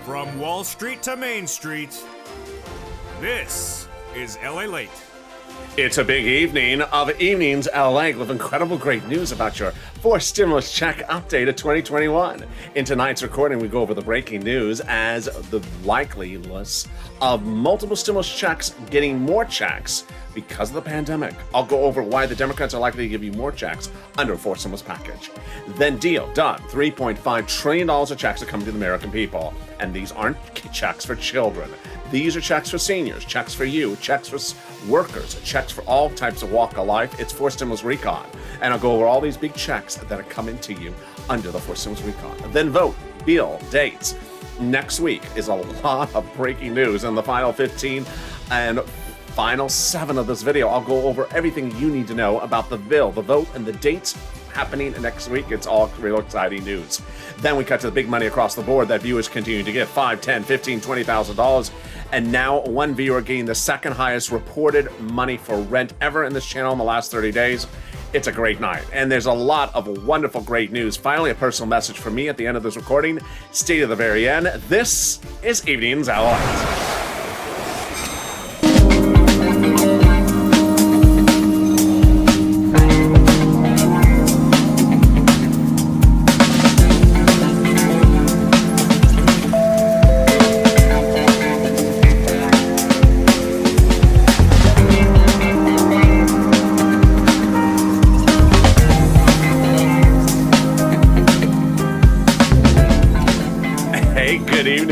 From Wall Street to Main Street, this is Lalate. It's a big evening of Evenings LA with incredible great news about your fourth stimulus check update of 2021. In tonight's recording, we go over the breaking news as the likeliness of multiple stimulus checks getting more checks because of the pandemic. I'll go over why the Democrats are likely to give you more checks under a fourth stimulus package. Then deal done. $3.5 trillion of checks are coming to the American people. And these aren't checks for children. These are checks for seniors, checks for you, checks for workers, checks for all types of walk of life. It's fourth stimulus recon. And I'll go over all these big checks that are coming to you under the fourth stimulus recon. Then vote, bill, dates. Next week is a lot of breaking news in the final 15 and final 7 of this video. I'll go over everything you need to know about the bill, the vote, and the dates happening next week. It's all real exciting news. Then we cut to the big money across the board that viewers continue to give: $5, $10, $15, $20,000. And now one viewer gained the second highest reported money for rent ever in this channel in the last 30 days. It's a great night, and there's a lot of wonderful, great news. Finally, a personal message from me at the end of this recording. Stay to the very end. This is Evenings Lalate.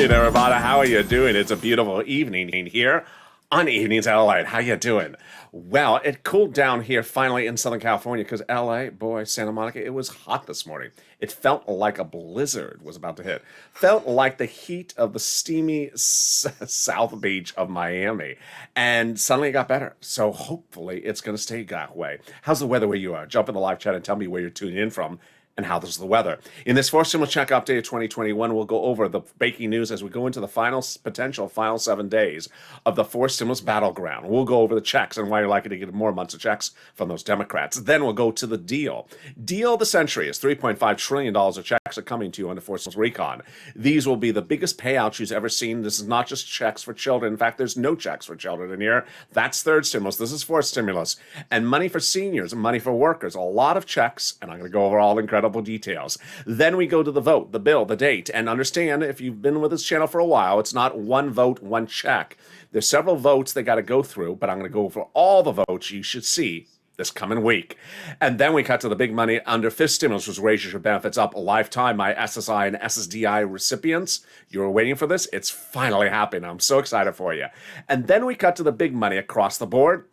Everybody, how are you doing? It's a beautiful evening here on Evenings LA. How you doing? Well, it cooled down here finally in Southern California because LA, boy, Santa Monica, it was hot this morning. It felt like a blizzard was about to hit. Felt like the heat of the steamy South Beach of Miami. And suddenly it got better. So hopefully it's going to stay that way. How's the weather where you are? Jump in the live chat and tell me where you're tuning in from and how this is the weather. In this fourth stimulus check update of 2021, we'll go over the breaking news as we go into the potential final 7 days of the fourth stimulus battleground. We'll go over the checks and why you're likely to get more months of checks from those Democrats. Then we'll go to the deal. Deal of the century is $3.5 trillion of checks are coming to you under fourth stimulus recon. These will be the biggest payouts you've ever seen. This is not just checks for children. In fact, there's no checks for children in here. That's third stimulus. This is fourth stimulus. And money for seniors and money for workers. A lot of checks, and I'm going to go over all the incredible details. Then we go to the vote, the bill, the date, and understand if you've been with this channel for a while, it's not one vote, one check. There's several votes they got to go through, but I'm going to go over all the votes you should see this coming week. And then we cut to the big money under fifth stimulus, which raises your benefits up a lifetime. My SSI and SSDI recipients, you were waiting for this. It's finally happening. I'm so excited for you. And then we cut to the big money across the board.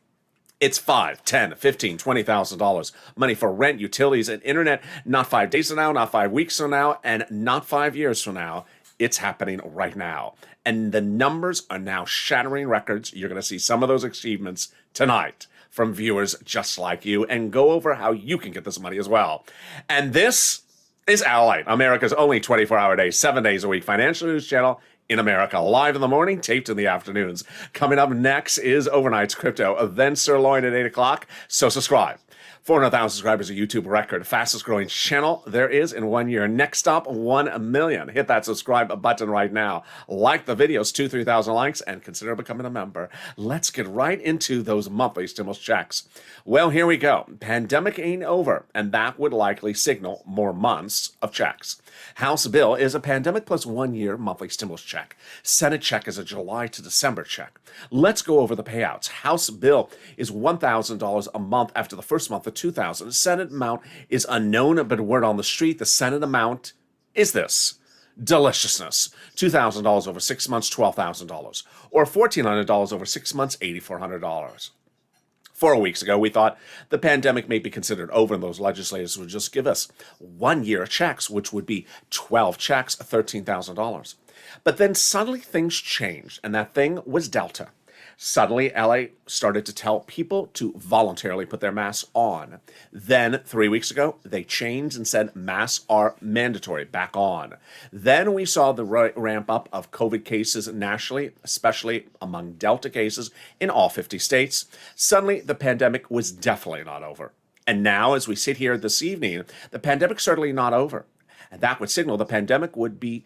It's $5, $10, $15, $20,000. Money for rent, utilities, and internet. Not 5 days from now, not 5 weeks from now, and not 5 years from now. It's happening right now. And the numbers are now shattering records. You're going to see some of those achievements tonight from viewers just like you, and go over how you can get this money as well. And this is Lalate, America's only 24-hour day, 7 days a week financial news channel in America. Live in the morning, taped in the afternoons. Coming up next is Overnight's Crypto, then Sirloin at 8 o'clock, so subscribe. 400,000 subscribers, a YouTube record. Fastest growing channel there is in 1 year. Next up, 1 million. Hit that subscribe button right now. Like the videos, 2,000-3,000 likes, and consider becoming a member. Let's get right into those monthly stimulus checks. Well, here we go. Pandemic ain't over, and that would likely signal more months of checks. House bill is a pandemic plus 1 year monthly stimulus check. Senate check is a July to December check. Let's go over the payouts. House bill is $1,000 a month after the first month of $2,000. Senate amount is unknown, but word on the street, the Senate amount is this. Deliciousness. $2,000 over 6 months, $12,000. Or $1,400 over 6 months, $8,400. 4 weeks ago, we thought the pandemic may be considered over and those legislators would just give us 1 year of checks, which would be 12 checks, $13,000. But then suddenly things changed, and that thing was Delta. Suddenly, LA started to tell people to voluntarily put their masks on. Then, 3 weeks ago, they changed and said masks are mandatory, back on. Then we saw the ramp up of COVID cases nationally, especially among Delta cases in all 50 states. Suddenly, the pandemic was definitely not over. And now, as we sit here this evening, the pandemic's certainly not over. And that would signal the pandemic would be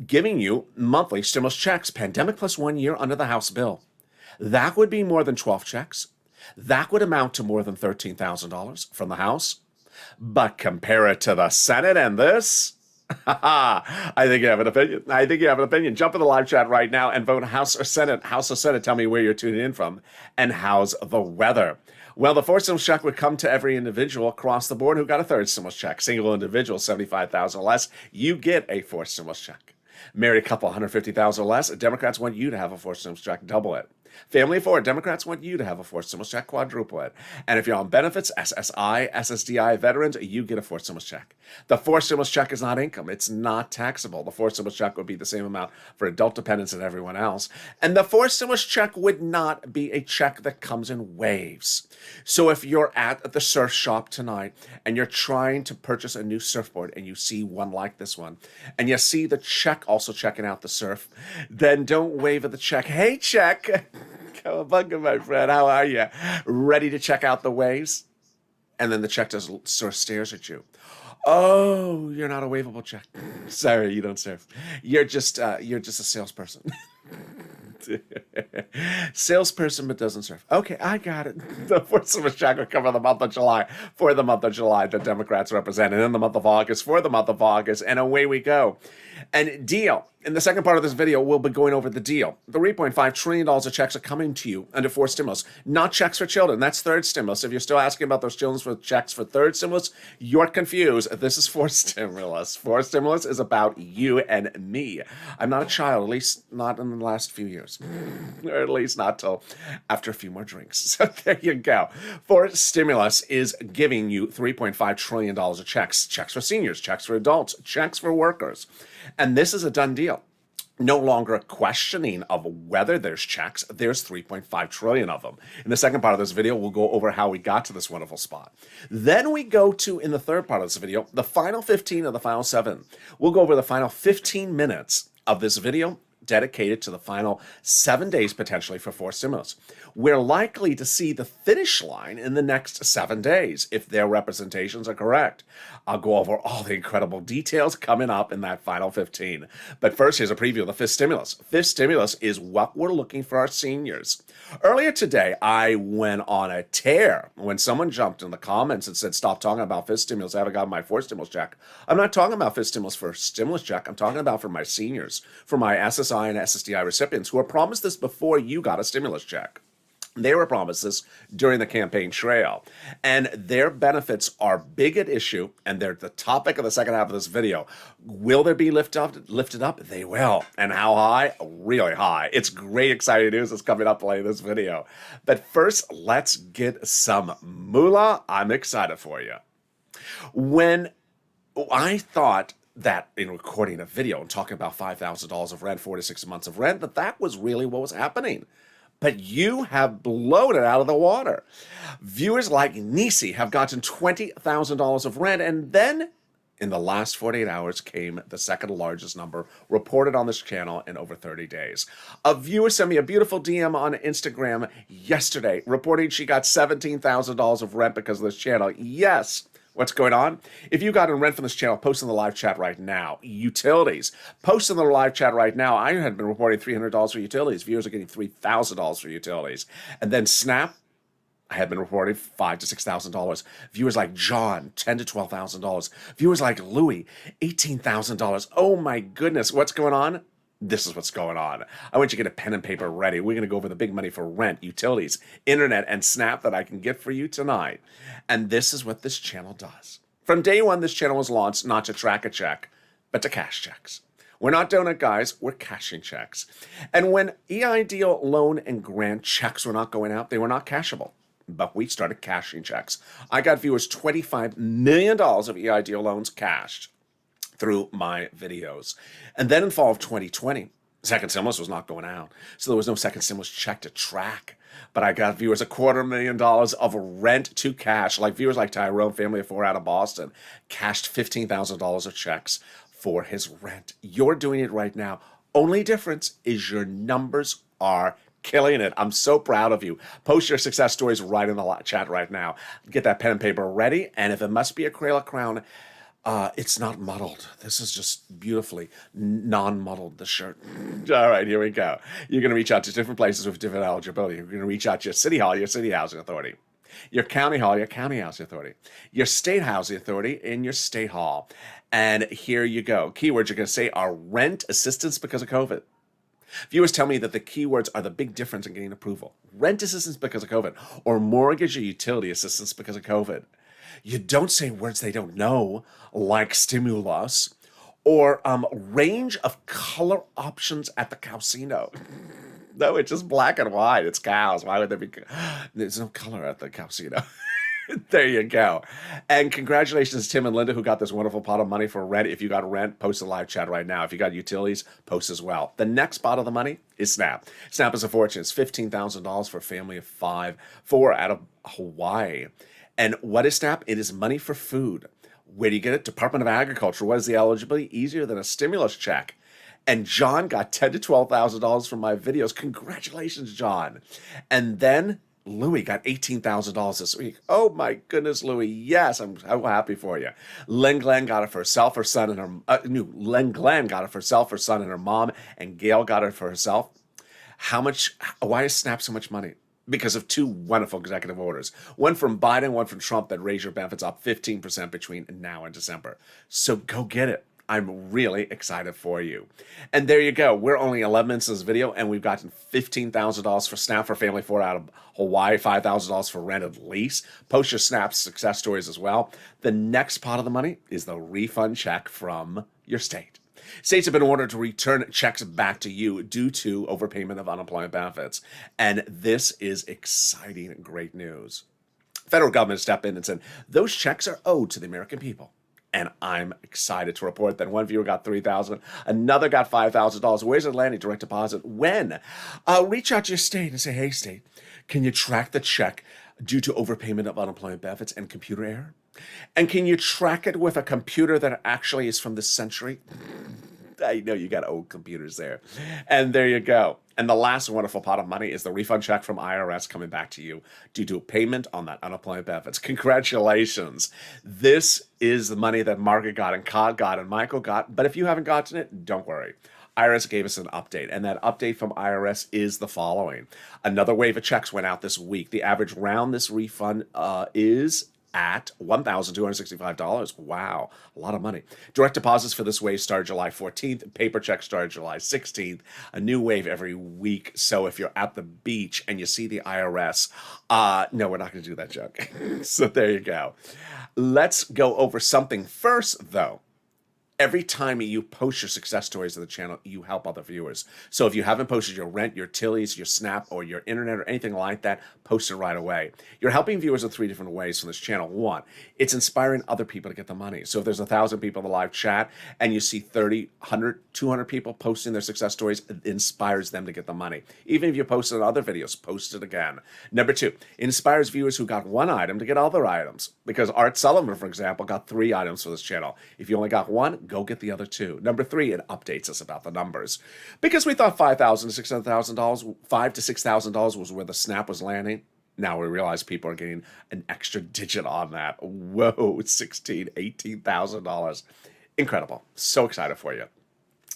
giving you monthly stimulus checks, pandemic plus 1 year under the House bill. That would be more than 12 checks. That would amount to more than $13,000 from the House. But compare it to the Senate and this. I think you have an opinion. I think you have an opinion. Jump in the live chat right now and vote House or Senate. House or Senate, tell me where you're tuning in from. And how's the weather? Well, the fourth stimulus check would come to every individual across the board who got a third stimulus check. Single individual, $75,000 or less, you get a fourth stimulus check. Married couple, $150,000 or less, Democrats want you to have a fourth stimulus check, double it. Family of four, Democrats want you to have a fourth stimulus check, quadruple it. And if you're on benefits, SSI, SSDI, veterans, you get a fourth stimulus check. The fourth stimulus check is not income. It's not taxable. The fourth stimulus check would be the same amount for adult dependents and everyone else. And the fourth stimulus check would not be a check that comes in waves. So if you're at the surf shop tonight and you're trying to purchase a new surfboard and you see one like this one, and you see the check also checking out the surf, then don't wave at the check. Hey, check. Cowabunga, my friend. How are you? Ready to check out the waves? And then the check just sort of stares at you. Oh, you're not a waveable check. Sorry, you don't surf. You're just a salesperson. Salesperson but doesn't surf. Okay, I got it. The fourth stimulus check will cover the month of July for the month of July that Democrats represent, and then the month of August for the month of August, and away we go. And deal. In the second part of this video, we'll be going over the deal. The $3.5 trillion of checks are coming to you under fourth stimulus, not checks for children. That's third stimulus. If you're still asking about those children for checks for third stimulus, you're confused. This is fourth stimulus. Fourth stimulus is about you and me. I'm not a child, at least not in the last few years, or at least not till after a few more drinks. So there you go. Fourth stimulus is giving you $3.5 trillion of checks. Checks for seniors, checks for adults, checks for workers. And this is a done deal. No longer a questioning of whether there's checks. There's 3.5 trillion of them. In the second part of this video, we'll go over how we got to this wonderful spot. Then we go to, in the third part of this video, the final 15 of the final 7. We'll go over the final 15 minutes of this video dedicated to the final 7 days potentially for fourth stimulus. We're likely to see the finish line in the next 7 days if their representations are correct. I'll go over all the incredible details coming up in that final 15. But first, here's a preview of the fifth stimulus. Fifth stimulus is what we're looking for our seniors. Earlier today, I went on a tear when someone jumped in the comments and said, stop talking about fifth stimulus. I haven't got my fourth stimulus check. I'm not talking about fifth stimulus for stimulus check. I'm talking about for my seniors, for my SSI and SSDI recipients who were promised this before you got a stimulus check. They were promised this during the campaign trail, and their benefits are big at issue, and they're the topic of the second half of this video. Will there be lifted up? They will. And how high? Really high. It's great, exciting news that's coming up later in this video. But first, let's get some moolah. I'm excited for you. When I thought that in recording a video and talking about $5,000 of rent, 4 to 6 months of rent, that was really what was happening. But you have blown it out of the water. Viewers like Nisi have gotten $20,000 of rent, and then in the last 48 hours came the second largest number reported on this channel in over 30 days. A viewer sent me a beautiful DM on Instagram yesterday reporting she got $17,000 of rent because of this channel. Yes. What's going on? If you got in rent from this channel, post in the live chat right now. Utilities. Post in the live chat right now. I had been reporting $300 for utilities. Viewers are getting $3,000 for utilities. And then Snap, I had been reporting $5,000 to $6,000. Viewers like John, $10,000 to $12,000. Viewers like Louie, $18,000. Oh my goodness, what's going on? This is what's going on. I want you to get a pen and paper ready. We're going to go over the big money for rent, utilities, internet, and Snap that I can get for you tonight. And this is what this channel does. From day one, this channel was launched not to track a check, but to cash checks. We're not donut guys, we're cashing checks. And when EIDL loan and grant checks were not going out, they were not cashable. But we started cashing checks. I got viewers $25 million of EIDL loans cashed through my videos. And then in fall of 2020, second stimulus was not going out. So there was no second stimulus check to track. But I got viewers $250,000 of rent to cash, like viewers like Tyrone, family of four out of Boston, cashed $15,000 of checks for his rent. You're doing it right now. Only difference is your numbers are killing it. I'm so proud of you. Post your success stories right in the chat right now. Get that pen and paper ready. And if it must be a Crayola crown, It's not muddled. This is just beautifully non-muddled, the shirt. All right, here we go. You're going to reach out to different places with different eligibility. You're going to reach out to your city hall, your city housing authority. Your county hall, your county housing authority. Your state housing authority, and your state hall. And here you go. Keywords you're going to say are rent assistance because of COVID. Viewers tell me that the keywords are the big difference in getting approval. Rent assistance because of COVID, or mortgage or utility assistance because of COVID. You don't say words they don't know, like stimulus, or range of color options at the casino. No, it's just black and white. It's cows. Why would there be? There's no color at the casino. There you go. And congratulations to Tim and Linda who got this wonderful pot of money for rent. If you got rent, post a live chat right now. If you got utilities, post as well. The next pot of the money is SNAP. SNAP is a fortune. It's $15,000 for a family of 5, 4 out of Hawaii. And what is SNAP? It is money for food. Where do you get it? Department of Agriculture. What is the eligibility? Easier than a stimulus check. And John got $10,000 to $12,000 from my videos. Congratulations, John. And then Louie got $18,000 this week. Oh my goodness, Louie. Yes, I'm so happy for you. Len Glenn got it for herself, her son, and her Len Glenn got it for herself, her son, and her mom, and Gail got it for herself. How much? Why is SNAP so much money? Because of 2 wonderful executive orders. One from Biden, one from Trump that raise your benefits up 15% between now and December. So go get it. I'm really excited for you. And there you go. We're only 11 minutes in this video, and we've gotten $15,000 for SNAP for family 4 out of Hawaii, $5,000 for rented lease. Post your SNAP success stories as well. The next pot of the money is the refund check from your state. States have been ordered to return checks back to you due to overpayment of unemployment benefits. And this is exciting, great news. Federal government stepped in and said, those checks are owed to the American people. And I'm excited to report that one viewer got $3,000, another got $5,000. Where's it landing? Direct deposit. When? Reach out to your state and say, hey, state, can you track the check due to overpayment of unemployment benefits and computer error? And can you track it with a computer that actually is from this century? I know you got old computers there. And there you go. And the last wonderful pot of money is the refund check from IRS coming back to you due to payment on that unemployment benefits. Congratulations. This is the money that Margaret got and Todd got and Michael got. But if you haven't gotten it, don't worry. IRS gave us an update, and that update from IRS is the following. Another wave of checks went out this week. The average round this refund is at $1,265. Wow, a lot of money. Direct deposits for this wave started July 14th. Paper checks started July 16th. A new wave every week. So if you're at the beach and you see the IRS, no, we're not going to do that joke. So there you go. Let's go over something first, though. Every time you post your success stories to the channel, you help other viewers. So if you haven't posted your rent, your utilities, your SNAP, or your internet, or anything like that, post it right away. You're helping viewers in 3 different ways from this channel. 1, it's inspiring other people to get the money. So if there's 1,000 people in the live chat and you see 30, 100, 200 people posting their success stories, it inspires them to get the money. Even if you posted in other videos, post it again. Number 2, it inspires viewers who got 1 item to get other items. Because Art Sullivan, for example, got 3 items for this channel. If you only got 1, go get the other 2. Number 3, it updates us about the numbers. Because we thought $5,000 to $600,000, $5,000 to $6,000 was where the SNAP was landing. Now we realize people are getting an extra digit on that. Whoa, $16,000, $18,000. Incredible. So excited for you.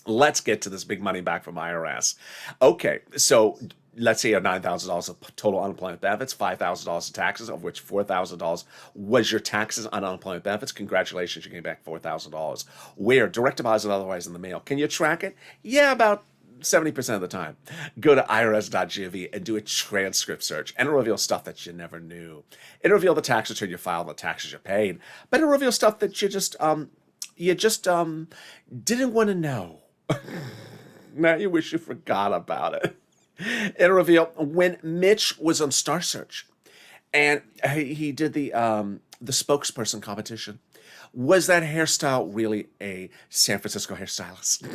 Let's get to this big money back from IRS. Okay, so let's say you have $9,000 of total unemployment benefits, $5,000 of taxes, of which $4,000 was your taxes on unemployment benefits. Congratulations, you're getting back $4,000. Where? Direct deposit, otherwise in the mail. Can you track it? Yeah, about 70% of the time. Go to irs.gov and do a transcript search, and it'll reveal stuff that you never knew. It'll reveal the tax return you filed, the taxes you paid, but it'll reveal stuff that you just didn't want to know. Now you wish you forgot about it. It'll reveal when Mitch was on Star Search and he did the spokesperson competition. Was that hairstyle really a San Francisco hairstylist?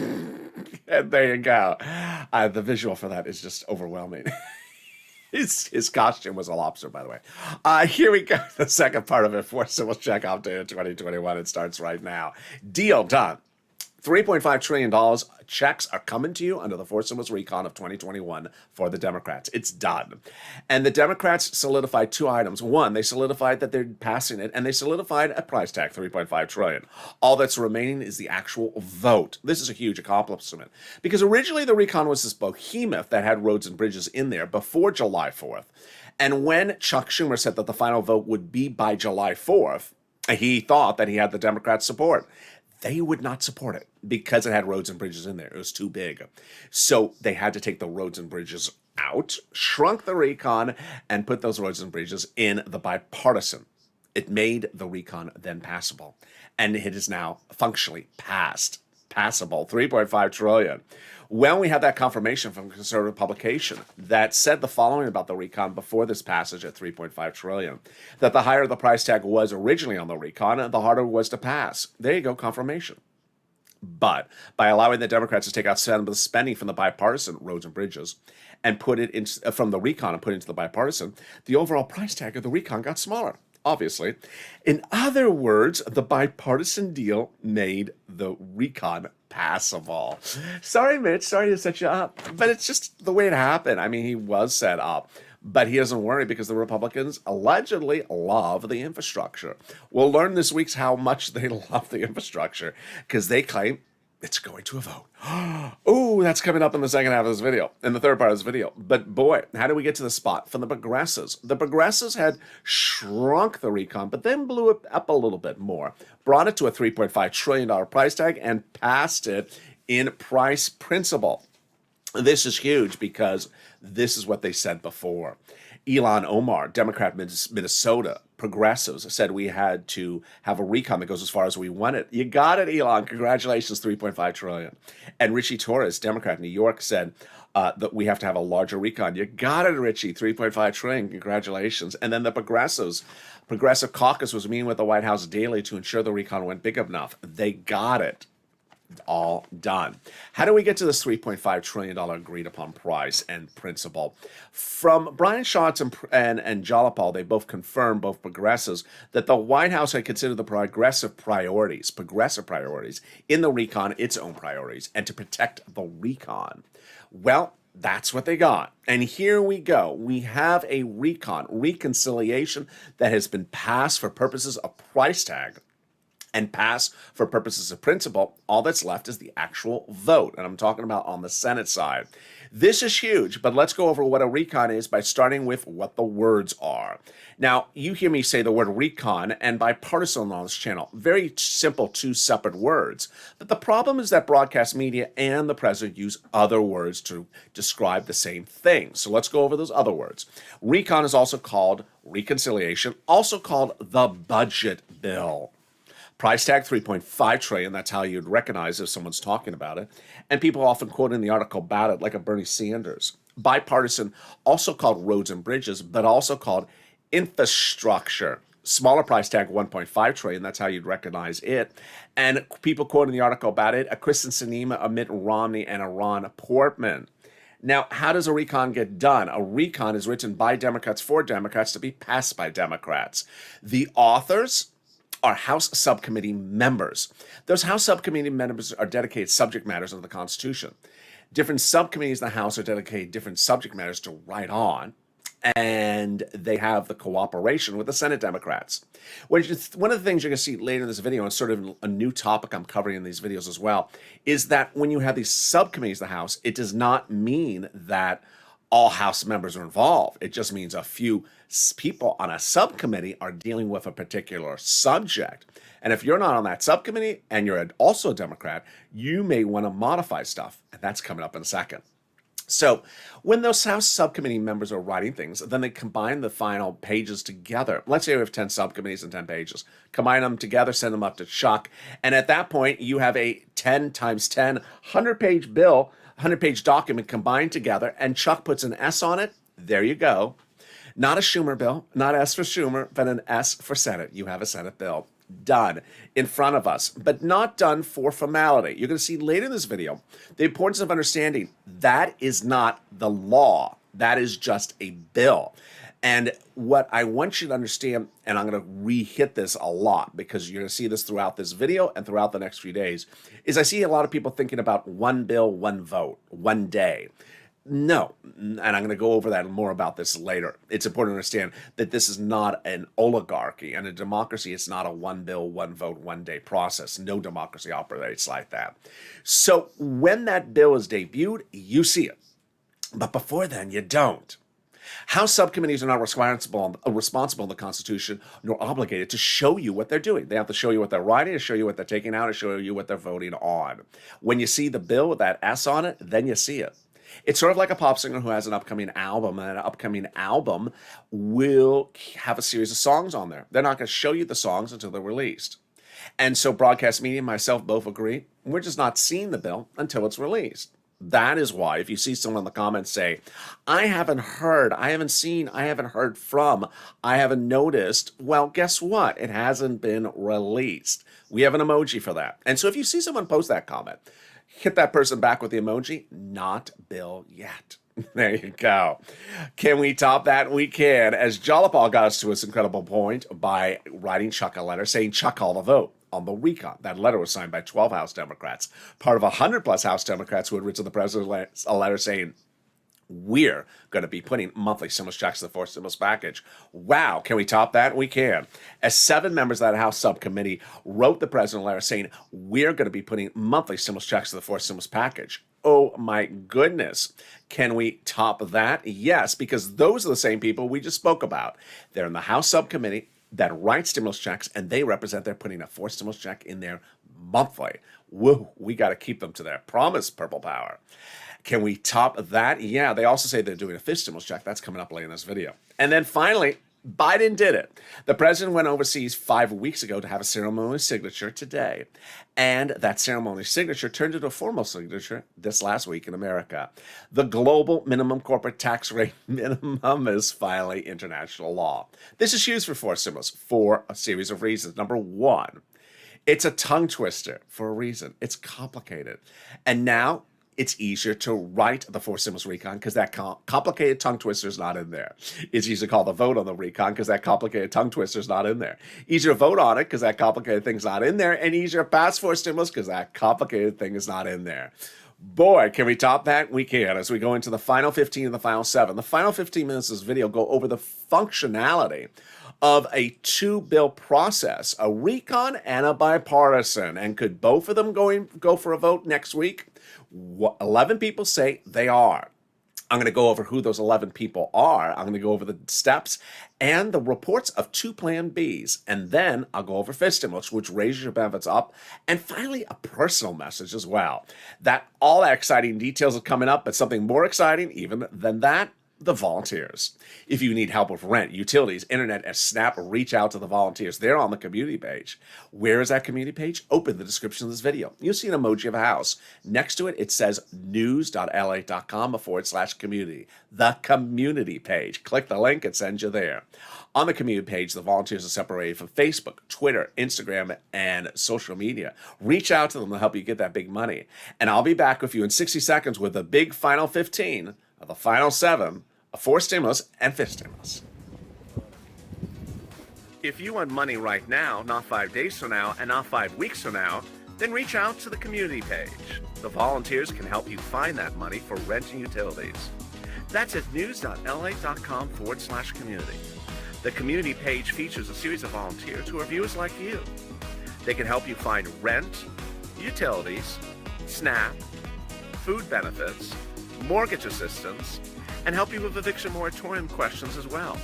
And there you go. The visual for that is just overwhelming. His costume was a lobster, by the way. Here we go. The second part of it for Civil Check Update of 2021. It starts right now. Deal done. $3.5 trillion checks are coming to you under the Fourth Stimulus Recon of 2021 for the Democrats. It's done. And the Democrats solidified two items. One, they solidified that they're passing it, and they solidified a price tag, $3.5 trillion. All that's remaining is the actual vote. This is a huge accomplishment because originally the recon was this behemoth that had roads and bridges in there before July 4th. And when Chuck Schumer said that the final vote would be by July 4th, he thought that he had the Democrats' support. They would not support it because it had roads and bridges in there. It was too big. So they had to take the roads and bridges out, shrunk the recon, and put those roads and bridges in the bipartisan. It made the recon then passable. And it is now functionally passable, $3.5 trillion. Well, we had that confirmation from a conservative publication that said the following about the recon before this passage at $3.5 trillion, that the higher the price tag was originally on the recon, the harder it was to pass. There you go, confirmation. But by allowing the Democrats to take out some of the spending from the bipartisan roads and bridges and put it in, from the recon and put it into the bipartisan, the overall price tag of the recon got smaller. Obviously. In other words, the bipartisan deal made the recon passable. Sorry, Mitch. Sorry to set you up. But it's just the way it happened. I mean, he was set up. But he doesn't worry because the Republicans allegedly love the infrastructure. We'll learn this week how much they love the infrastructure because they claim it's going to a vote. Oh, that's coming up in the second half of this video, in the third part of this video. But boy, how do we get to the spot? From the progressives. The progressives had shrunk the recon, but then blew it up a little bit more, brought it to a $3.5 trillion price tag, and passed it in price principle. This is huge because this is what they said before. Ilhan Omar, Democrat, Minnesota, progressives, said we had to have a recon that goes as far as we want it. You got it, Elon. Congratulations, $3.5 trillion. And Richie Torres, Democrat, New York, said that we have to have a larger recon. You got it, Richie, $3.5 trillion. Congratulations. And then the Progressive Caucus was meeting with the White House daily to ensure the recon went big enough. They got it. All done. How do we get to this $3.5 trillion agreed upon price and principle? From Brian Schatz and Jalapal, they both confirmed, both progressives, that the White House had considered the progressive priorities in the recon its own priorities and to protect the recon. Well, that's what they got. And here we go. We have a reconciliation that has been passed for purposes of price tag and pass for purposes of principle. All that's left is the actual vote. And I'm talking about on the Senate side. This is huge, but let's go over what a recon is by starting with what the words are. Now, you hear me say the word recon and bipartisan on this channel. Very simple, two separate words. But the problem is that broadcast media and the president use other words to describe the same thing. So let's go over those other words. Recon is also called reconciliation, also called the budget bill. Price tag, $3.5 trillion. That's how you'd recognize if someone's talking about it. And people often quote in the article about it like a Bernie Sanders. Bipartisan, also called roads and bridges, but also called infrastructure. Smaller price tag, $1.5 trillion. That's how you'd recognize it. And people quote in the article about it, a Kristen Sinema, a Mitt Romney, and a Ron Portman. Now, how does a recon get done? A recon is written by Democrats for Democrats to be passed by Democrats. The authors are House subcommittee members. Those House subcommittee members are dedicated subject matters of the Constitution. Different subcommittees in the House are dedicated different subject matters to write on, and they have the cooperation with the Senate Democrats. One of the things you're going to see later in this video, and sort of a new topic I'm covering in these videos as well, is that when you have these subcommittees in the House, it does not mean that all House members are involved. It just means a few people on a subcommittee are dealing with a particular subject. And if you're not on that subcommittee and you're also a Democrat, you may want to modify stuff. And that's coming up in a second. So when those House subcommittee members are writing things, then they combine the final pages together. Let's say we have 10 subcommittees and 10 pages. Combine them together, send them up to Chuck. And at that point, you have a 10 times 10, 100-page bill, 100-page document combined together, and Chuck puts an S on it. There you go. Not a Schumer bill, not S for Schumer, but an S for Senate. You have a Senate bill. Done in front of us, but not done for formality. You're going to see later in this video the importance of understanding that is not the law. That is just a bill. And what I want you to understand, and I'm going to re-hit this a lot because you're going to see this throughout this video and throughout the next few days, is I see a lot of people thinking about one bill, one vote, one day. No, and I'm going to go over that more about this later. It's important to understand that this is not an oligarchy, and a democracy is not a one bill, one vote, one day process. No democracy operates like that. So when that bill is debuted, you see it. But before then, you don't. House subcommittees are not responsible in the Constitution nor obligated to show you what they're doing. They have to show you what they're writing, to show you what they're taking out, to show you what they're voting on. When you see the bill with that S on it, then you see it. It's sort of like a pop singer who has an upcoming album, and an upcoming album will have a series of songs on there. They're not going to show you the songs until they're released. And so broadcast media and myself both agree, we're just not seeing the bill until it's released. That is why if you see someone in the comments say, I haven't heard, I haven't seen, I haven't heard from, I haven't noticed, well, guess what? It hasn't been released. We have an emoji for that. And so if you see someone post that comment, hit that person back with the emoji, not bill yet. There you go. Can we top that? We can. As Jalapal got us to this incredible point by writing Chuck a letter saying, Chuck, call the vote on the recon. That letter was signed by 12 House Democrats, part of 100-plus House Democrats who had written the president a letter saying, we're going to be putting monthly stimulus checks to the fourth stimulus package. Wow, can we top that? We can. As 7 members of that House subcommittee wrote the president a letter saying, we're going to be putting monthly stimulus checks to the fourth stimulus package. Oh my goodness. Can we top that? Yes, because those are the same people we just spoke about. They're in the House subcommittee that write stimulus checks, and they represent they're putting a fourth stimulus check in there monthly. Whoa, we got to keep them to their promise, Purple Power. Can we top that? Yeah, they also say they're doing a fifth stimulus check. That's coming up later in this video. And then finally, Biden did it. The president went overseas 5 weeks ago to have a ceremonial signature today. And that ceremonial signature turned into a formal signature this last week in America. The global minimum corporate tax rate minimum is finally international law. This is used for fourth stimulus for a series of reasons. Number one, it's a tongue twister for a reason. It's complicated. And now it's easier to write the fourth stimulus recon because that complicated tongue twister is not in there. It's easier to call the vote on the recon because that complicated tongue twister is not in there. Easier to vote on it because that complicated thing's not in there. And easier to pass fourth stimulus because that complicated thing is not in there. Boy, can we top that? We can. As we go into the final 15 and the final 7. The final 15 minutes of this video go over the functionality of a 2-bill process, a recon and a bipartisan. And could both of them go for a vote next week? 11 people say they are. I'm going to go over who those 11 people are. I'm going to go over the steps and the reports of 2 Plan Bs. And then I'll go over fifth stimulus, which raises your benefits up. And finally, a personal message as well. All that exciting details are coming up, but something more exciting even than that, the volunteers. If you need help with rent, utilities, internet, and SNAP, reach out to the volunteers. They're on the community page. Where is that community page? Open the description of this video. You'll see an emoji of a house. Next to it, it says news.lalate.com/community. The community page. Click the link, it sends you there. On the community page, the volunteers are separated from Facebook, Twitter, Instagram, and social media. Reach out to them to help you get that big money. And I'll be back with you in 60 seconds with the big final 15 of the final 7 of fourth stimulus and fifth stimulus. If you want money right now, not 5 days from now, and not 5 weeks from now, then reach out to the community page. The volunteers can help you find that money for rent and utilities. That's at news.lalate.com/community. The community page features a series of volunteers who are viewers like you. They can help you find rent, utilities, SNAP, food benefits, mortgage assistance, and help you with eviction moratorium questions as well.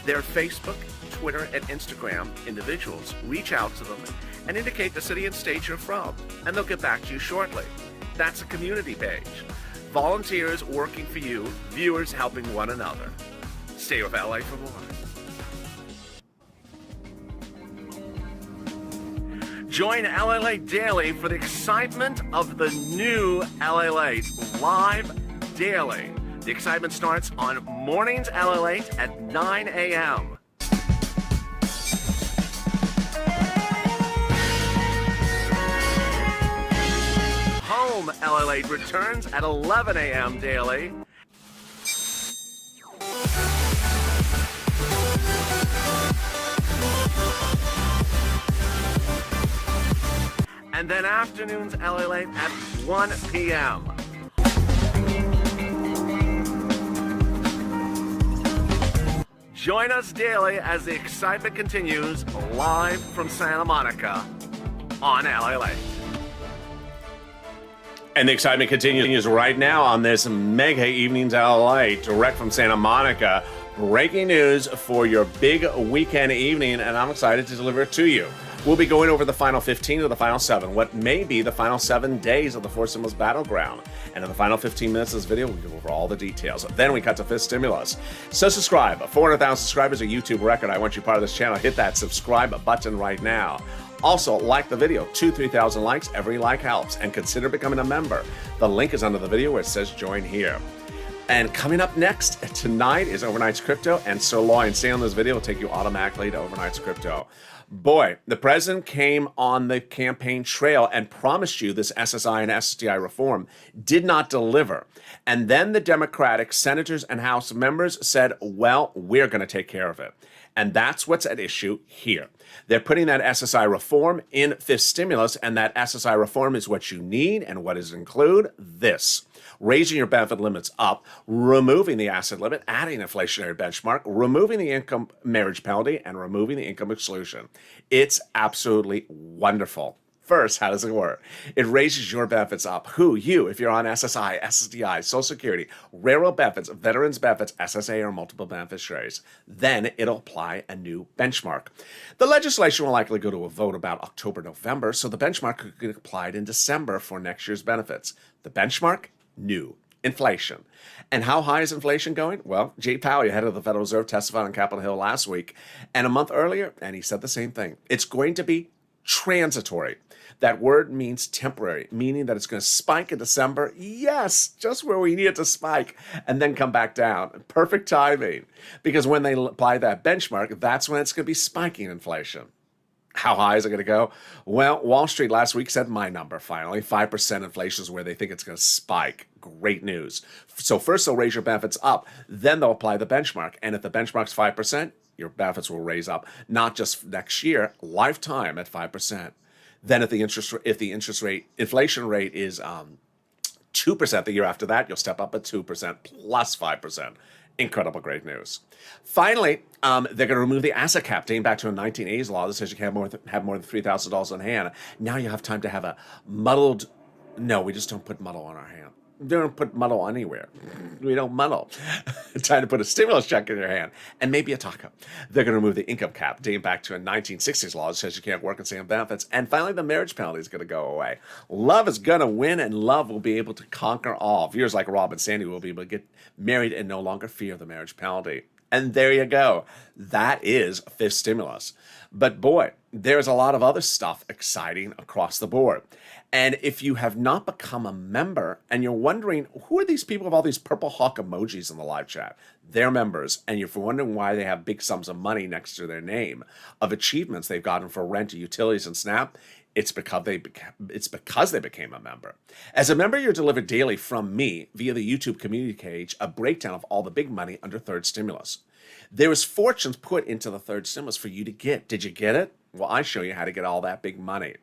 Their Facebook, Twitter, and Instagram individuals reach out to them and indicate the city and state you're from, and they'll get back to you shortly. That's a community page. Volunteers working for you, viewers helping one another. Stay with LA for more. Join Lalate Daily for the excitement of the new Lalate live daily. The excitement starts on Mornings Lalate at 9 a.m. Home Lalate returns at 11 a.m. daily. and then afternoons LA Late at 1 p.m. Join us daily as the excitement continues live from Santa Monica on LA Late. And the excitement continues right now on this mega Evenings LA direct from Santa Monica. Breaking news for your big weekend evening, and I'm excited to deliver it to you. We'll be going over the final 15 of the final 7, what may be the final 7 days of the Four Stimulus Battleground. And in the final 15 minutes of this video, we go over all the details. Then we cut to fifth stimulus. So subscribe. 400,000 subscribers, a YouTube record. I want you part of this channel. Hit that subscribe button right now. Also, like the video. 2,000-3,000 likes. Every like helps. And consider becoming a member. The link is under the video where it says join here. And coming up next tonight is Overnight's Crypto, and Sirloin. Stay on this video, will take you automatically to Overnight's Crypto. Boy, the president came on the campaign trail and promised you this SSI and SSDI reform, did not deliver. And then the Democratic senators and House members said, well, we're going to take care of it. And that's what's at issue here. They're putting that SSI reform in fifth stimulus, and that SSI reform is what you need, and what does it include? This. Raising your benefit limits up, removing the asset limit, adding inflationary benchmark, removing the income marriage penalty, and removing the income exclusion. It's absolutely wonderful. First, how does it work? It raises your benefits up. Who? You, if you're on SSI, SSDI, Social Security, railroad benefits, veterans benefits, SSA, or multiple beneficiaries. Then it'll apply a new benchmark. The legislation will likely go to a vote about October, November, so the benchmark could get applied in December for next year's benefits. The benchmark? New. Inflation. And how high is inflation going? Well, Jay Powell, head of the Federal Reserve, testified on Capitol Hill last week and a month earlier, and he said the same thing. It's going to be transitory. That word means temporary, meaning that it's going to spike in December. Yes, just where we need it to spike, and then come back down. Perfect timing. Because when they apply that benchmark, that's when it's going to be spiking inflation. How high is it going to go? Well, Wall Street last week said my number finally. 5% inflation is where they think it's going to spike. Great news. So first they'll raise your benefits up. Then they'll apply the benchmark. And if the benchmark's 5%, your benefits will raise up. Not just next year, lifetime at 5%. Then if the inflation rate is 2% the year after that, you'll step up at 2% plus 5%. Incredible, great news. Finally, they're going to remove the asset cap dating back to a 1980s law that says you can't have more than $3,000 on hand. Now you have time to have a muddled. No, we just don't put muddle on our hand. We don't put muddle anywhere. We don't muddle. Time to put a stimulus check in your hand and maybe a taco. They're going to remove the income cap dating back to a 1960s law that says you can't work and stay on benefits. And finally, the marriage penalty is going to go away. Love is going to win, and love will be able to conquer all. Viewers like Rob and Sandy will be able to get married and no longer fear the marriage penalty. And there you go. That is fifth stimulus. But boy, there's a lot of other stuff exciting across the board. And if you have not become a member and you're wondering, who are these people with all these purple hawk emojis in the live chat? They're members. And you're wondering why they have big sums of money next to their name of achievements they've gotten for rent, utilities, and SNAP. It's because they became a member. As a member, you're delivered daily from me via the YouTube community page, a breakdown of all the big money under third stimulus. There is fortunes put into the third stimulus for you to get. Did you get it? Well, I show you how to get all that big money.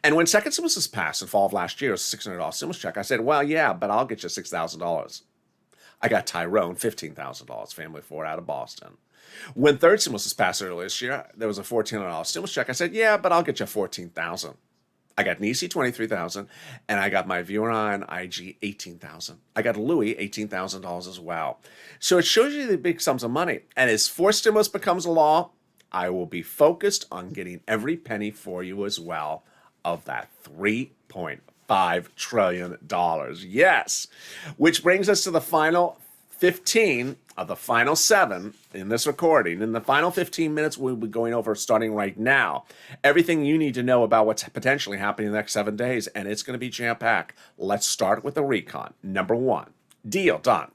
And when second stimulus was passed in fall of last year, it was a $600 stimulus check. I said, well, yeah, but I'll get you $6,000. I got Tyrone $15,000, family of 4 out of Boston. When third stimulus was passed earlier this year, there was a $1,400 stimulus check. I said, yeah, but I'll get you $14,000. I got Nisi $23,000, and I got my viewer on IG $18,000. I got Louis $18,000 as well. So it shows you the big sums of money. And as fourth stimulus becomes a law, I will be focused on getting every penny for you as well of that $3.5 trillion. Yes, which brings us to the final 15 of the final 7 in this recording. In the final 15 minutes, we'll be going over, starting right now, everything you need to know about what's potentially happening in the next 7 days, and it's going to be jam-packed. Let's start with the recon. Number 1, deal done.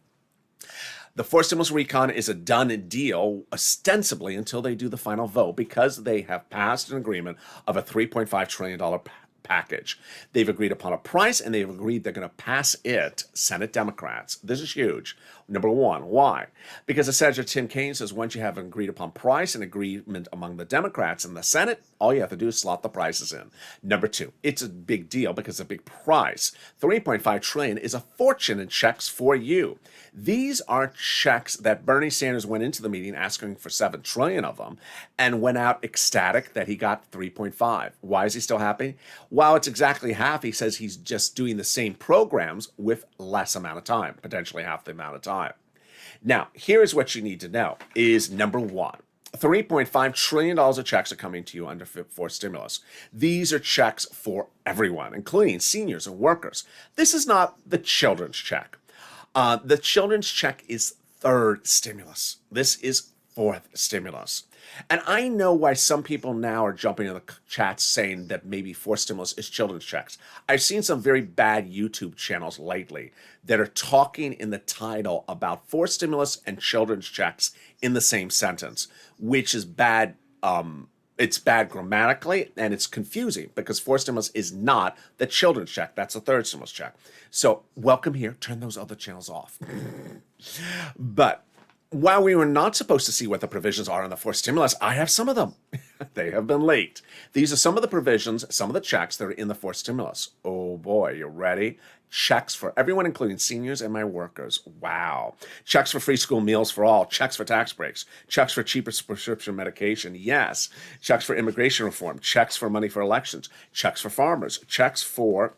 The fourth stimulus recon is a done deal, ostensibly until they do the final vote, because they have passed an agreement of a $3.5 trillion package. They've agreed upon a price, and they've agreed they're going to pass it, Senate Democrats. This is huge. Number one, why? Because the Senator Tim Kaine says once you have an agreed upon price and agreement among the Democrats in the Senate, all you have to do is slot the prices in. Number two, it's a big deal because it's a big price. $3.5 trillion is a fortune in checks for you. These are checks that Bernie Sanders went into the meeting asking for $7 trillion of them and went out ecstatic that he got 3.5. Why is he still happy? While it's exactly half, he says he's just doing the same programs with less amount of time, potentially half the amount of time. Now, here's what you need to know is number one, $3.5 trillion of checks are coming to you under for stimulus. These are checks for everyone, including seniors and workers. This is not the children's check. The children's check is third stimulus. This is fourth stimulus. And I know why some people now are jumping in the chats saying that maybe fourth stimulus is children's checks. I've seen some very bad YouTube channels lately that are talking in the title about fourth stimulus and children's checks in the same sentence, which is bad. It's bad grammatically, and it's confusing because fourth stimulus is not the children's check. That's the third stimulus check. So welcome here. Turn those other channels off. But while we were not supposed to see what the provisions are in the fourth stimulus, I have some of them. They have been leaked. These are some of the provisions, some of the checks that are in the fourth stimulus. Oh boy, you ready? Checks for everyone, including seniors and my workers. Wow. Checks for free school meals for all. Checks for tax breaks. Checks for cheaper prescription medication. Yes. Checks for immigration reform. Checks for money for elections. Checks for farmers. Checks for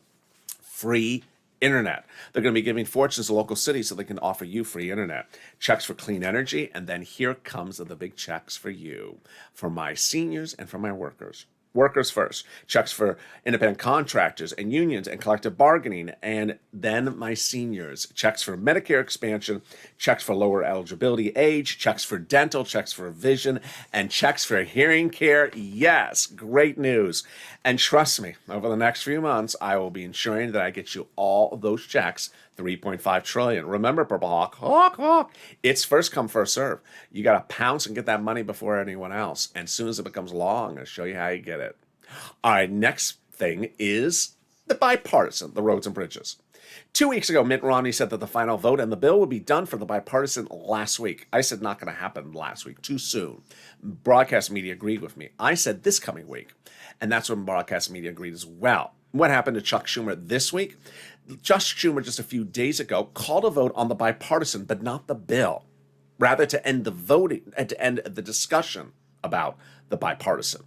free internet. They're going to be giving fortunes to local cities so they can offer you free internet. Checks for clean energy. And then here comes the big checks for you, for my seniors and for my workers. Workers first. Checks for independent contractors and unions and collective bargaining. And then my seniors. Checks for Medicare expansion. Checks for lower eligibility age. Checks for dental. Checks for vision. And checks for hearing care. Yes, great news. And trust me, over the next few months, I will be ensuring that I get you all of those checks. 3.5 trillion. Remember, Purple Hawk, hawk, hawk. It's first come, first serve. You got to pounce and get that money before anyone else. And as soon as it becomes law, I'm going to show you how you get it. All right, next thing is the bipartisan, the roads and bridges. 2 weeks ago, Mitt Romney said that the final vote and the bill would be done for the bipartisan last week. I said not going to happen last week, too soon. Broadcast media agreed with me. I said this coming week. And that's when broadcast media agreed as well. What happened to Chuck Schumer this week? Chuck Schumer just a few days ago called a vote on the bipartisan, but not the bill. Rather, to end the voting and to end the discussion about the bipartisan.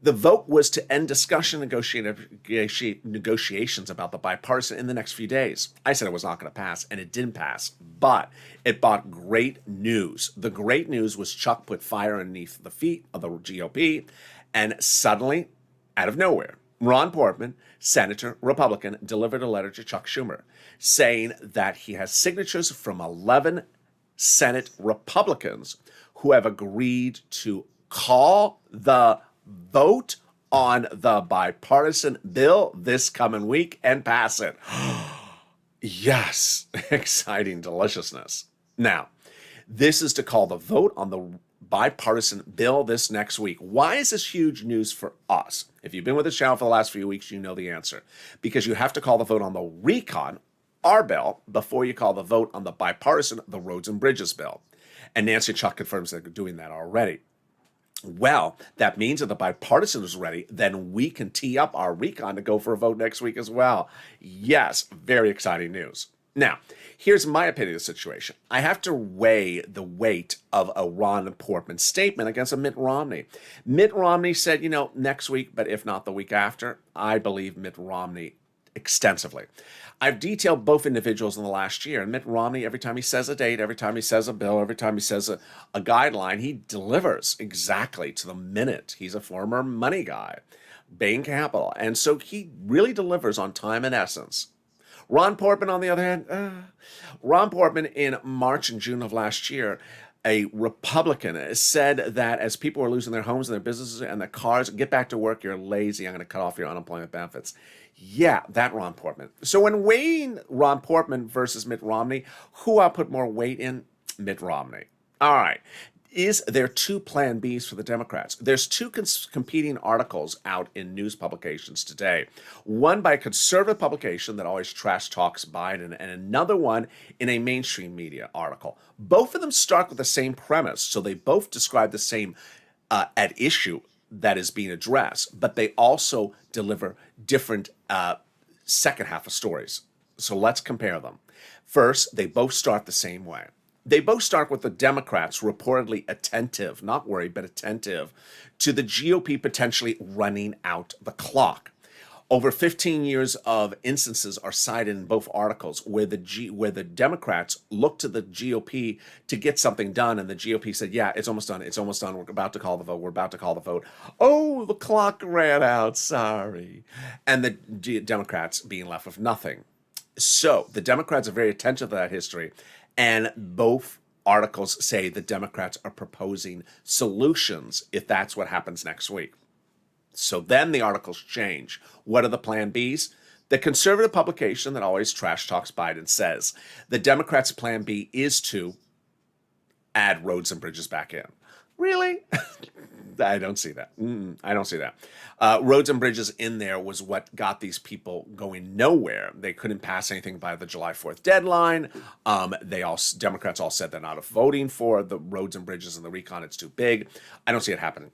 The vote was to end discussion negotiations about the bipartisan in the next few days. I said it was not going to pass, and it didn't pass, but it brought great news. The great news was Chuck put fire underneath the feet of the GOP, and suddenly, out of nowhere, Ron Portman, Senator, Republican, delivered a letter to Chuck Schumer saying that he has signatures from 11 Senate Republicans who have agreed to call the vote on the bipartisan bill this coming week and pass it. Yes, exciting deliciousness. Now, this is to call the vote on the bipartisan bill this next week. Why is this huge news for us? If you've been with the channel for the last few weeks, you know the answer. Because you have to call the vote on the recon, our bill, before you call the vote on the bipartisan, the roads and bridges bill. And Nancy and Chuck confirms they're doing that already. Well, that means if the bipartisan is ready, then we can tee up our recon to go for a vote next week as well. Yes, very exciting news. Now, here's my opinion of the situation. I have to weigh the weight of a Ron Portman statement against a Mitt Romney. Mitt Romney said, next week, but if not the week after. I believe Mitt Romney extensively. I've detailed both individuals in the last year, and Mitt Romney, every time he says a date, every time he says a bill, every time he says a guideline, he delivers exactly to the minute. He's a former money guy, Bain Capital, and so he really delivers on time and essence. Ron Portman, on the other hand, Ron Portman in March and June of last year, a Republican, said that as people are losing their homes and their businesses and their cars, get back to work, you're lazy, I'm going to cut off your unemployment benefits. Yeah, that Ron Portman. So when weighing Ron Portman versus Mitt Romney, who I'll put more weight in? Mitt Romney. All right. Is there two plan Bs for the Democrats? There's two competing articles out in news publications today. One by a conservative publication that always trash talks Biden, and another one in a mainstream media article. Both of them start with the same premise, so they both describe the same at issue that is being addressed, but they also deliver different second half of stories. So let's compare them. First, they both start the same way. They both start with the Democrats reportedly attentive, not worried, but attentive to the GOP potentially running out the clock. Over 15 years of instances are cited in both articles where the Democrats looked to the GOP to get something done, and the GOP said, "Yeah, it's almost done. It's almost done. We're about to call the vote. We're about to call the vote. Oh, the clock ran out. Sorry," and the Democrats being left with nothing. So the Democrats are very attentive to that history, and both articles say the Democrats are proposing solutions if that's what happens next week. So then the articles change. What are the plan Bs? The conservative publication that always trash talks Biden says the Democrats' plan B is to add roads and bridges back in. Really? I don't see that. I don't see that. Roads and bridges in there was what got these people going nowhere. They couldn't pass anything by the July 4th deadline. Democrats all said they're not voting for the roads and bridges and the recon. It's too big. I don't see it happening.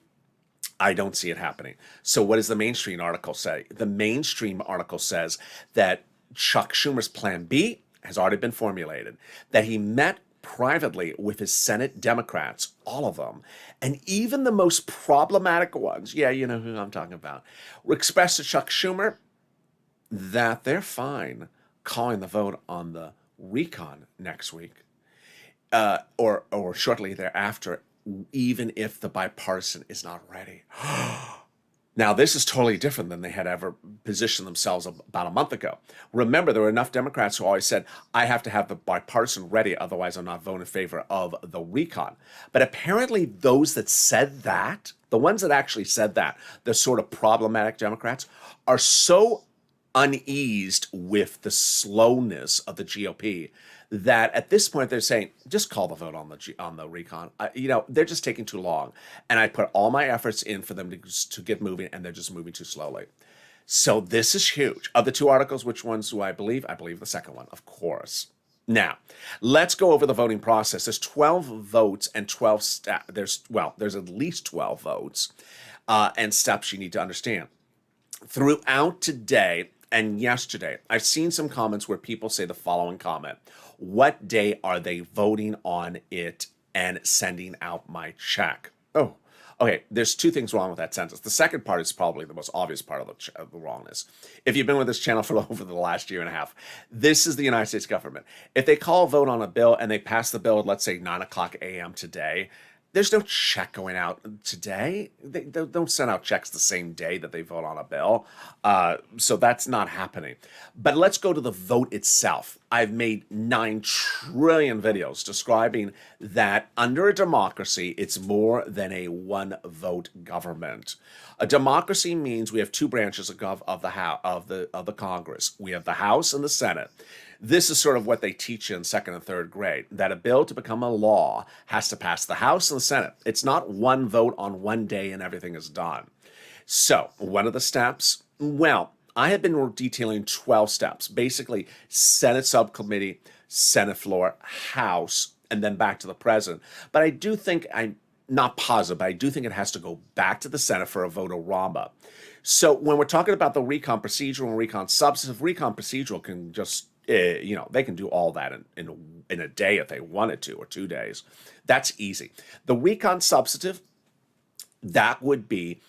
I don't see it happening. So what does the mainstream article say? The mainstream article says that Chuck Schumer's plan B has already been formulated, that he met privately with his Senate Democrats, all of them, and even the most problematic ones, yeah, you know who I'm talking about, expressed to Chuck Schumer that they're fine calling the vote on the recon next week, or shortly thereafter, even if the bipartisan is not ready. Now, this is totally different than they had ever positioned themselves about a month ago. Remember, there were enough Democrats who always said, I have to have the bipartisan ready, otherwise I'm not voting in favor of the recon. But apparently those that said that, the ones that actually said that, the sort of problematic Democrats, are so uneased with the slowness of the GOP that at this point they're saying, just call the vote on the recon. They're just taking too long, and I put all my efforts in for them to get moving, and they're just moving too slowly. So this is huge. Of the two articles, which ones do I believe? I believe the second one, of course. Now, let's go over the voting process. There's 12 votes and 12 steps. There's at least 12 votes and steps you need to understand. Throughout today and yesterday, I've seen some comments where people say the following comment: what day are they voting on it and sending out my check? Oh, okay. There's two things wrong with that sentence. The second part is probably the most obvious part of the wrongness. If you've been with this channel for over the last year and a half, this is the United States government. If they call a vote on a bill and they pass the bill at, let's say, 9 o'clock a.m. today, there's no check going out today. They don't send out checks the same day that they vote on a bill. So that's not happening. But let's go to the vote itself. I've made 9 trillion videos describing that under a democracy, it's more than a one-vote government. A democracy means we have two branches of the Congress. We have the House and the Senate. This is sort of what they teach you in second and third grade, that a bill to become a law has to pass the House and the Senate. It's not one vote on one day and everything is done. So, what are the steps? Well, I have been detailing 12 steps. Basically, Senate subcommittee, Senate floor, House, and then back to the president. But I do think, I'm not positive, but I do think it has to go back to the Senate for a vote-a-rama. So when we're talking about the recon procedural and recon substantive, recon procedural can just they can do all that in a day if they wanted to, or 2 days. That's easy. The recon substantive, that would be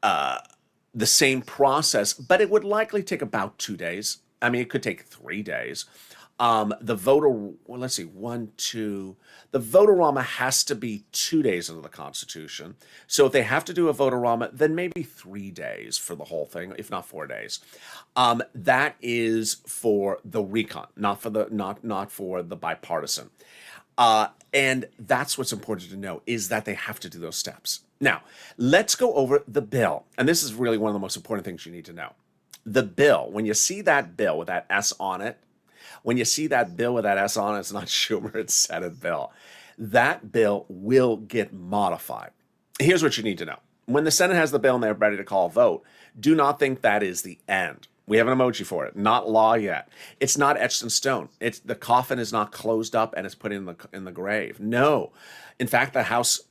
the same process, but it would likely take about 2 days. I mean, it could take 3 days. The vote-a-rama has to be 2 days under the Constitution. So if they have to do a vote-a-rama, then maybe 3 days for the whole thing, if not 4 days. That is for the recon, not for the bipartisan. And that's what's important to know, is that they have to do those steps. Now, let's go over the bill. And this is really one of the most important things you need to know. The bill, when you see that bill with that S on it, it's not Schumer, it's Senate bill. that bill will get modified. Here's what you need to know. When the Senate has the bill and they're ready to call a vote, do not think that is the end. We have an emoji for it. Not law yet. It's not etched in stone. It's the coffin is not closed up and it's put in the grave. No. In fact, the House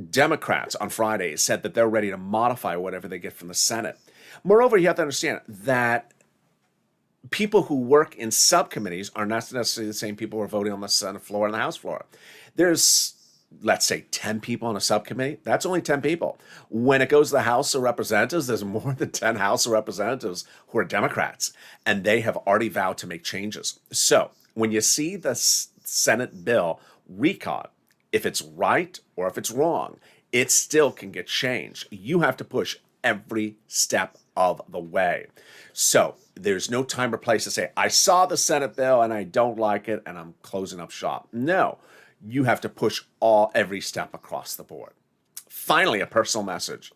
Democrats on Friday said that they're ready to modify whatever they get from the Senate. Moreover, you have to understand that people who work in subcommittees are not necessarily the same people who are voting on the Senate floor and the House floor. There's, let's say, 10 people on a subcommittee. That's only 10 people. When it goes to the House of Representatives, there's more than 10 House of Representatives who are Democrats, and they have already vowed to make changes. So when you see the Senate bill recon, if it's right or if it's wrong, it still can get changed. You have to push every step of the way. So there's no time or place to say, I saw the Senate bill and I don't like it and I'm closing up shop. No, you have to push every step across the board. Finally, a personal message.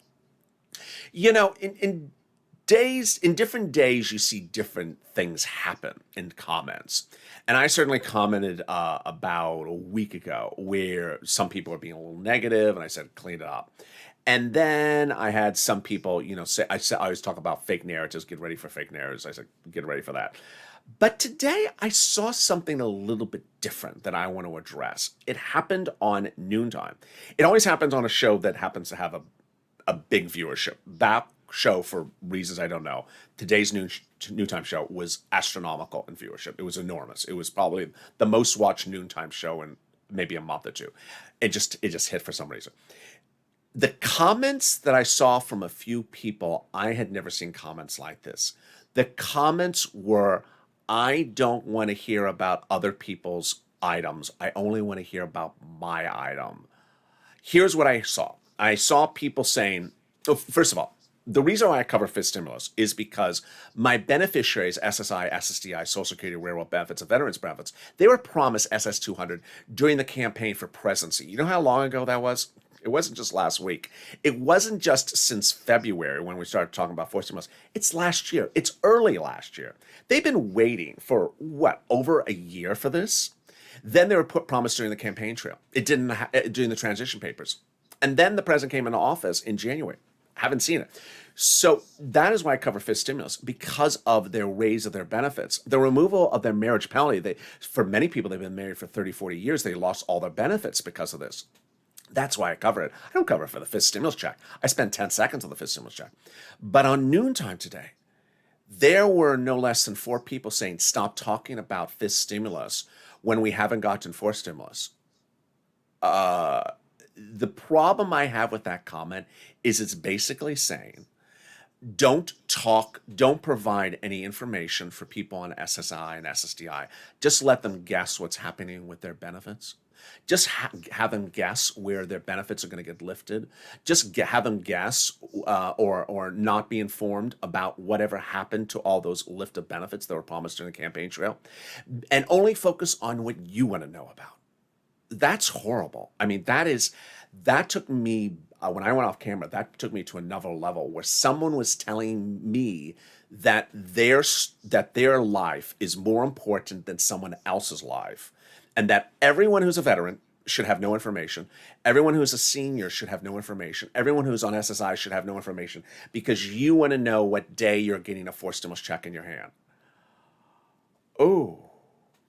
You know, in different days, you see different things happen in comments. And I certainly commented about a week ago where some people are being a little negative and I said, clean it up. And then I had some people, say, I always talk about fake narratives, get ready for fake narratives. I said, get ready for that. But today I saw something a little bit different that I want to address. It happened on Noontime. It always happens on a show that happens to have a big viewership. That show, for reasons I don't know, today's Noontime show was astronomical in viewership. It was enormous. It was probably the most watched Noontime show in maybe a month or two. It just hit for some reason. The comments that I saw from a few people, I had never seen comments like this. The comments were, I don't want to hear about other people's items. I only want to hear about my item. Here's what I saw. I saw people saying, first of all, the reason why I cover FIS stimulus is because my beneficiaries, SSI, SSDI, Social Security, Railroad benefits, and veterans benefits, they were promised SS200 during the campaign for presidency. You know how long ago that was? It wasn't just last week. It wasn't just since February when we started talking about forced stimulus. It's last year. It's early last year. They've been waiting for, over a year for this? Then they were promised during the campaign trail. It didn't during the transition papers. And then the president came into office in January. Haven't seen it. So that is why I cover FIS stimulus, because of their raise of their benefits. The removal of their marriage penalty. For many people, they've been married for 30, 40 years. They lost all their benefits because of this. That's why I cover it. I don't cover it for the FIS stimulus check. I spend 10 seconds on the FIS stimulus check. But on Noontime today, there were no less than 4 people saying, stop talking about FIS stimulus when we haven't gotten forced stimulus. The problem I have with that comment is it's basically saying, don't provide any information for people on SSI and SSDI. Just let them guess what's happening with their benefits. Just have them guess where their benefits are going to get lifted. Just have them guess or not be informed about whatever happened to all those lifted benefits that were promised during the campaign trail. And only focus on what you want to know about. That's horrible. I mean, that took me, when I went off camera, that took me to another level where someone was telling me that their life is more important than someone else's life. And that everyone who's a veteran should have no information. Everyone who's a senior should have no information. Everyone who's on SSI should have no information because you want to know what day you're getting a forced stimulus check in your hand. Oh,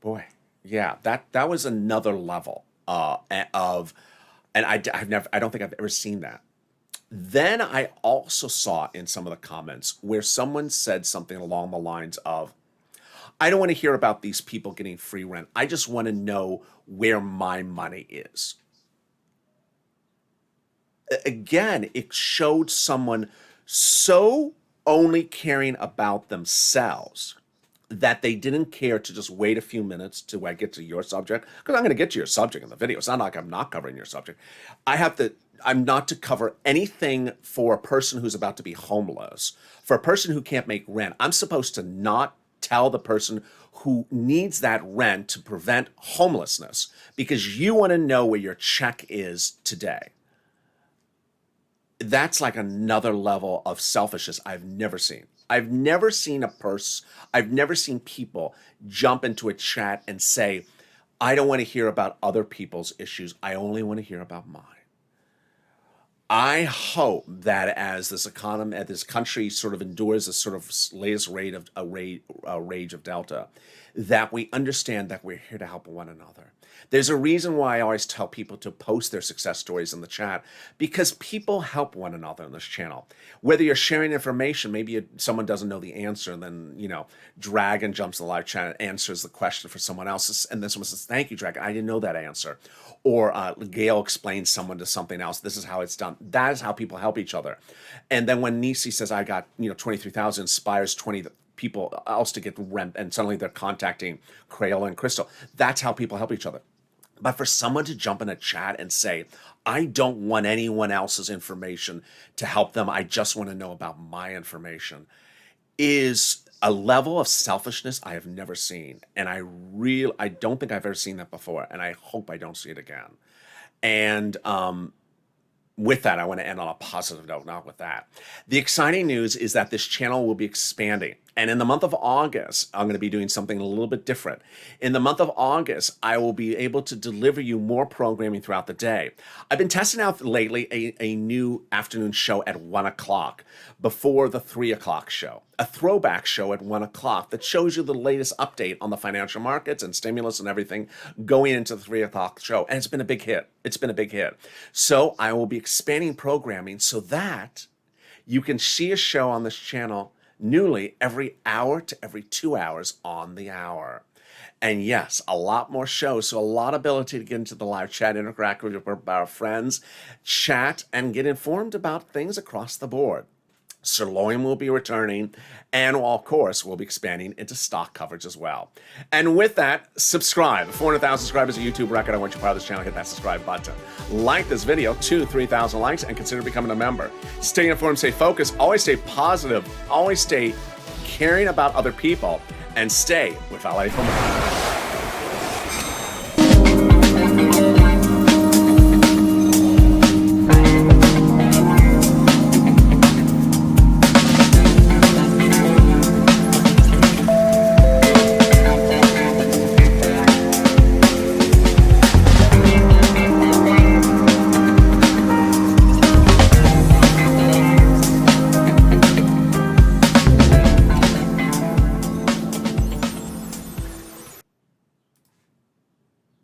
boy. Yeah, that was another level of, and I don't think I've ever seen that. Then I also saw in some of the comments where someone said something along the lines of, I don't want to hear about these people getting free rent. I just want to know where my money is. Again, it showed someone so only caring about themselves that they didn't care to just wait a few minutes till I get to your subject, because I'm going to get to your subject in the video. It's not like I'm not covering your subject. I'm not to cover anything for a person who's about to be homeless, for a person who can't make rent. I'm supposed to not tell the person who needs that rent to prevent homelessness because you want to know where your check is today. That's like another level of selfishness I've never seen. I've never seen people jump into a chat and say, I don't want to hear about other people's issues. I only want to hear about mine. I hope that as this economy, as this country sort of endures this sort of latest rage of Delta, that we understand that we're here to help one another. There's a reason why I always tell people to post their success stories in the chat, because people help one another in this channel. Whether you're sharing information, maybe someone doesn't know the answer, and then, you know, Dragon jumps in the live chat and answers the question for someone else, and then someone says, "Thank you, Dragon, I didn't know that answer." Or Gail explains someone to something else. This is how it's done. That is how people help each other. And then when Nisi says, "I got 23,000," inspires 20 people else to get rent, and suddenly they're contacting Crayola and Crystal. That's how people help each other. But for someone to jump in a chat and say, "I don't want anyone else's information to help them, I just want to know about my information," is a level of selfishness I have never seen. And I don't think I've ever seen that before. And I hope I don't see it again. And with that, I want to end on a positive note, not with that. The exciting news is that this channel will be expanding. And in the month of August, I'm going to be doing something a little bit different. In the month of August, I will be able to deliver you more programming throughout the day. I've been testing out lately a new afternoon show at 1 o'clock before the 3 o'clock show. A throwback show at 1 o'clock that shows you the latest update on the financial markets and stimulus and everything going into the 3 o'clock show. And it's been a big hit. It's been a big hit. So I will be expanding programming so that you can see a show on this channel newly every hour to every 2 hours on the hour. And yes, a lot more shows, so a lot of ability to get into the live chat, interact with our friends, chat, and get informed about things across the board. Sirloin will be returning, and of course, we'll be expanding into stock coverage as well. And with that, subscribe. 400,000 subscribers, a YouTube record. I want you part of this channel. Hit that subscribe button. Like this video, 2,000-3,000 likes, and consider becoming a member. Stay informed, stay focused, always stay positive, always stay caring about other people, and stay with Lalate for more.